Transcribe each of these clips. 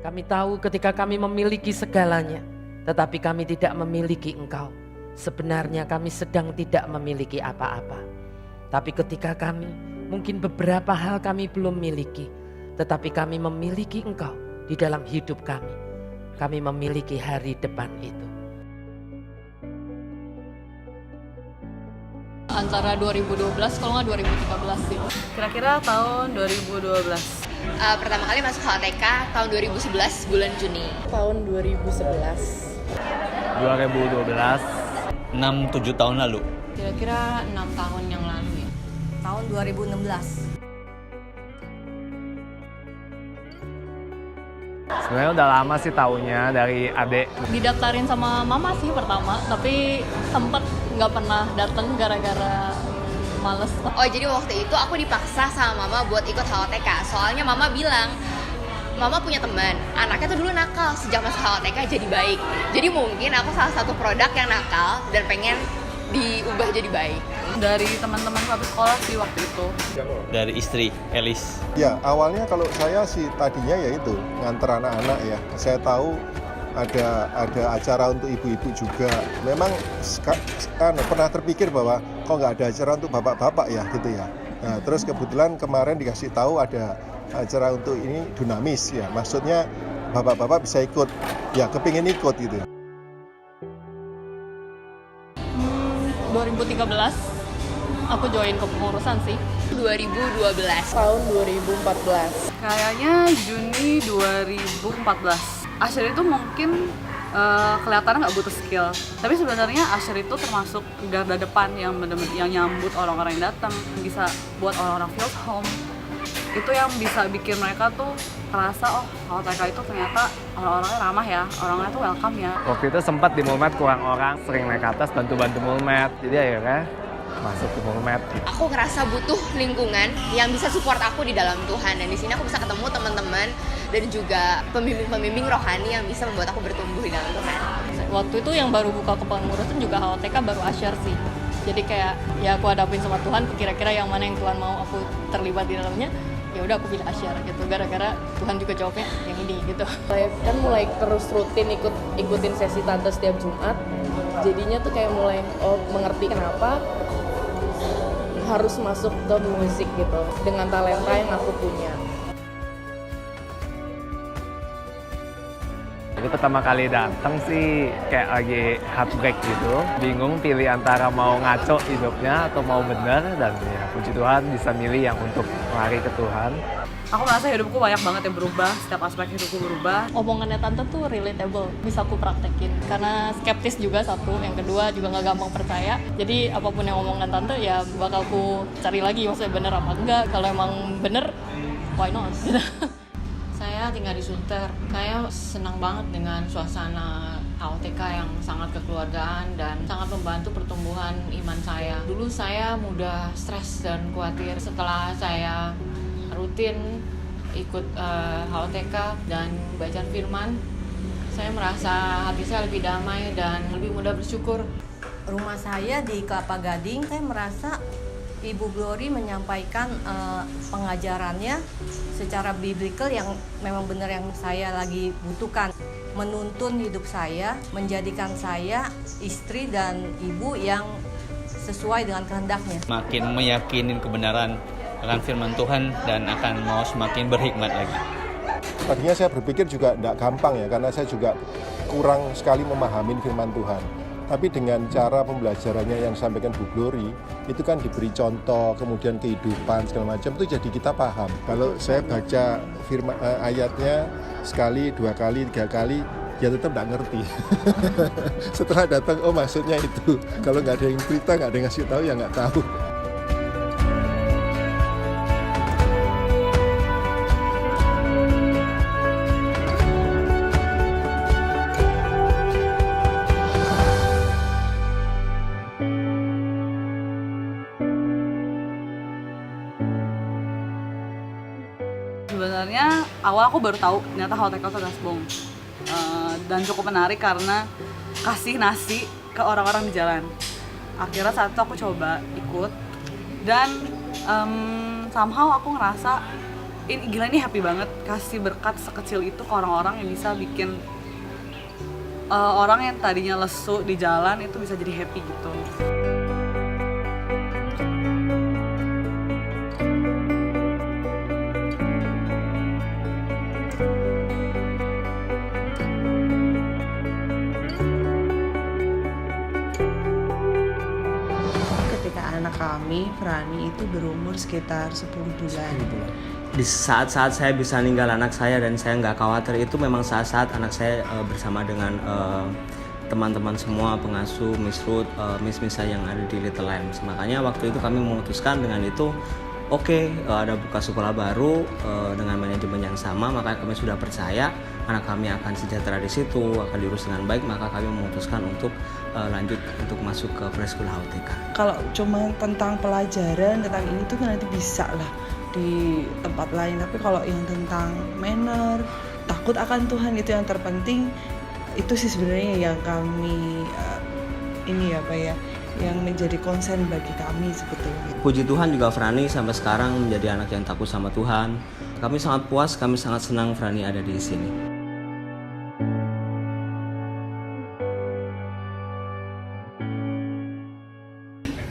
Kami tahu ketika kami memiliki segalanya, tetapi kami tidak memiliki Engkau. Sebenarnya kami sedang tidak memiliki apa-apa. Tapi ketika kami, mungkin beberapa hal kami belum miliki, tetapi kami memiliki Engkau di dalam hidup kami. Kami memiliki hari depan itu. Antara 2012 kalau nggak 2013 sih. Kira-kira tahun 2012. Pertama kali masuk HOTK tahun 2011 bulan Juni. Tahun 2011. 2012. 6-7 tahun lalu. Kira-kira 6 tahun yang lalu ya. Tahun 2016. Sebenarnya udah lama sih taunya dari adek. Didaftarin sama mama sih pertama, tapi sempet nggak pernah datang gara-gara males. Oh, jadi waktu itu aku dipaksa sama mama buat ikut HOTK. Soalnya mama bilang, mama punya teman, anaknya tuh dulu nakal, sejak masuk HOTK jadi baik. Jadi mungkin aku salah satu produk yang nakal dan pengen diubah jadi baik. Dari teman-teman satu sekolah sih waktu itu. Dari istri, Elis. Ya, awalnya kalau saya sih tadinya ya itu nganter anak-anak ya. Saya tahu ada acara untuk ibu-ibu juga. Memang pernah terpikir bahwa kok nggak ada acara untuk bapak-bapak ya gitu ya. Nah, terus kebetulan kemarin dikasih tahu ada acara untuk ini Dunamis ya. Maksudnya bapak-bapak bisa ikut. Ya, kepingin ikut gitu. 2013 aku join kepengurusan sih. 2012. Tahun 2014. Kayaknya Juni 2014. Asher itu mungkin kelihatannya nggak butuh skill, tapi sebenarnya Asher itu termasuk garda depan yang benar-benar yang nyambut orang-orang yang datang, bisa buat orang-orang feel home. Itu yang bisa bikin mereka tuh terasa, oh HOTK itu ternyata orang-orangnya ramah ya, orangnya tuh welcome ya. Waktu itu sempat di Mulmed kurang orang, sering naik ke atas bantu-bantu Mulmed. Jadi akhirnya masuk ke Mulmed. Aku ngerasa butuh lingkungan yang bisa support aku di dalam Tuhan, dan di sini aku bisa ketemu teman-teman dan juga pembimbing-pembimbing rohani yang bisa membuat aku bertumbuh di dalam Tuhan. Waktu itu yang baru buka kepengurusan juga HOTK baru Asher sih. Jadi kayak ya aku hadapin sama Tuhan, kira-kira yang mana yang Tuhan mau aku terlibat di dalamnya. Ya udah aku pilih Asher gitu, gara-gara Tuhan juga jawabnya yang ini gitu. Saya kan mulai terus rutin ikutin sesi tante setiap Jumat. Jadinya tuh kayak mulai mengerti kenapa harus masuk ke musik gitu dengan talenta yang aku punya. Jadi pertama kali datang sih kayak lagi heartbreak gitu. Bingung pilih antara mau ngaco hidupnya atau mau bener. Dan ya puji Tuhan bisa milih yang untuk lari ke Tuhan. Aku merasa hidupku banyak banget yang berubah, setiap aspek hidupku berubah. Omongannya tante tuh relatable, bisa aku praktekin. Karena skeptis juga satu, yang kedua juga nggak gampang percaya. Jadi apapun yang omongan tante ya bakal aku cari lagi, maksudnya bener apa enggak. Kalau emang bener, why not? Saya tinggal di Sunter. Saya senang banget dengan suasana HOTK yang sangat kekeluargaan dan sangat membantu pertumbuhan iman saya. Dulu saya mudah stres dan khawatir. Setelah saya rutin ikut HOTK dan baca firman, saya merasa hati saya lebih damai dan lebih mudah bersyukur. Rumah saya di Kelapa Gading, saya merasa Ibu Glory menyampaikan pengajarannya secara biblical yang memang benar yang saya lagi butuhkan. Menuntun hidup saya, menjadikan saya istri dan ibu yang sesuai dengan kehendaknya. Makin meyakinin kebenaran akan firman Tuhan dan akan mau semakin berhikmat lagi. Tadinya saya berpikir juga tidak gampang ya, karena saya juga kurang sekali memahami firman Tuhan. Tapi dengan cara pembelajarannya yang sampaikan Bu Glory, itu kan diberi contoh, kemudian kehidupan segala macam, itu jadi kita paham. Kalau saya baca firman ayatnya sekali, 2 kali, 3 kali, ya tetap tidak ngerti. Setelah datang, oh maksudnya itu. Kalau nggak ada yang cerita, nggak ada yang ngasih tahu, ya nggak tahu. Sebenarnya awal aku baru tahu ternyata HOTK itu gasbong. Dan cukup menarik karena kasih nasi ke orang-orang di jalan. Akhirnya saat itu aku coba ikut dan somehow aku ngerasa gila ini happy banget kasih berkat sekecil itu ke orang-orang yang bisa bikin orang yang tadinya lesu di jalan itu bisa jadi happy gitu. Ketika anak kami, Frani itu berumur sekitar 10 bulan. Di saat-saat saya bisa ninggal anak saya dan saya nggak khawatir, itu memang saat-saat anak saya bersama dengan teman-teman semua, pengasuh, Miss Ruth, Miss-Missa yang ada di Little Lambs. Makanya waktu itu kami memutuskan dengan itu, oke, ada buka sekolah baru dengan manajemen yang sama, maka kami sudah percaya anak kami akan sejahtera di situ, akan diurus dengan baik, maka kami memutuskan untuk lanjut untuk masuk ke preschool HOTK. Kalau cuma tentang pelajaran, tentang ini tuh nanti bisa lah di tempat lain, tapi kalau yang tentang manner, takut akan Tuhan itu yang terpenting, itu sih sebenarnya yang kami yang menjadi concern bagi kami sebetulnya. Puji Tuhan juga Frani sampai sekarang menjadi anak yang takut sama Tuhan. Kami sangat puas, kami sangat senang Frani ada di sini.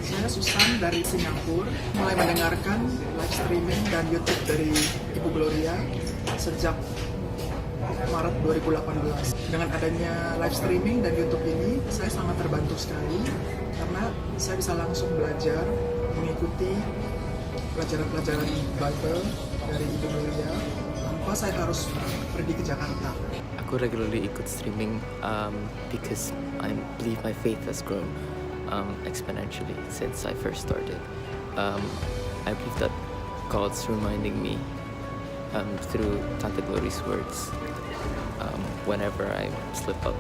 Saya Susan dari Singapura, mulai mendengarkan live streaming dan YouTube dari Ibu Gloria sejak Maret 2018. Dengan adanya live streaming dan YouTube ini, saya sangat terbantu sekali karena saya bisa langsung belajar, mengikuti pelajaran-pelajaran Bible dari Ibu Gloria tanpa saya harus pergi ke Jakarta. Aku regularly ikut streaming because I believe my faith has grown exponentially since I first started. I believe that God's reminding me through Tante Glory's words whenever I slip up.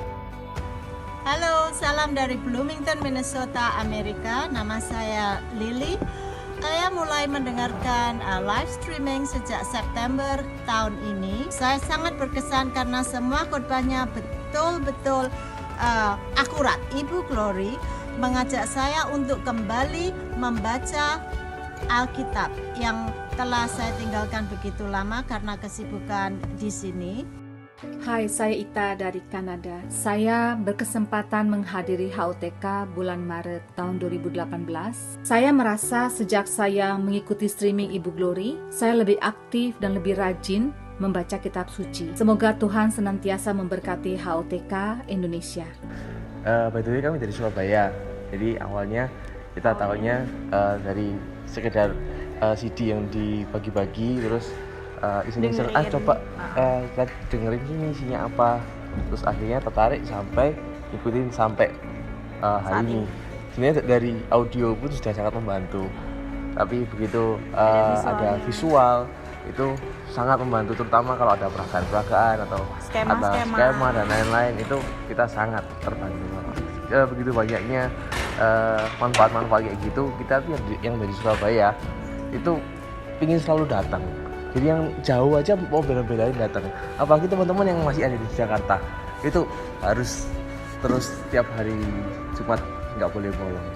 Halo, salam dari Bloomington, Minnesota, Amerika. Nama saya Lily. Saya mulai mendengarkan live streaming sejak September tahun ini. Saya sangat berkesan karena semua khotbahnya betul-betul akurat. Ibu Glory mengajak saya untuk kembali membaca Alkitab yang telah saya tinggalkan begitu lama karena kesibukan di sini. Hai, saya Ita dari Kanada. Saya berkesempatan menghadiri HOTK bulan Maret tahun 2018. Saya merasa sejak saya mengikuti streaming Ibu Glory, saya lebih aktif dan lebih rajin membaca kitab suci. Semoga Tuhan senantiasa memberkati HOTK Indonesia. By the way, kami dari Surabaya. Jadi awalnya kita tahunya dari sekedar CD yang dibagi-bagi, terus iseng-iseng coba kita dengerin ini isinya apa, terus akhirnya tertarik sampai ikutin sampai hari ini. Sebenarnya dari audio pun sudah sangat membantu, tapi begitu ada visual itu sangat membantu, terutama kalau ada peragaan-peragaan atau skema dan lain-lain, itu kita sangat terbantu. Begitu banyaknya manfaat-manfaat kayak gitu, kita tuh yang dari Surabaya itu ingin selalu datang. Jadi yang jauh aja mau bela-belain datang. Apalagi teman-teman yang masih ada di Jakarta, itu harus terus tiap hari Jumat nggak boleh bolong.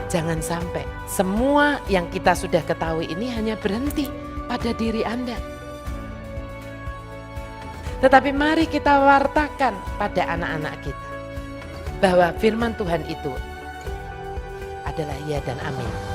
Jangan sampai semua yang kita sudah ketahui ini hanya berhenti pada diri Anda. Tetapi mari kita wartakan pada anak-anak kita bahwa firman Tuhan itu adalah ya dan amin.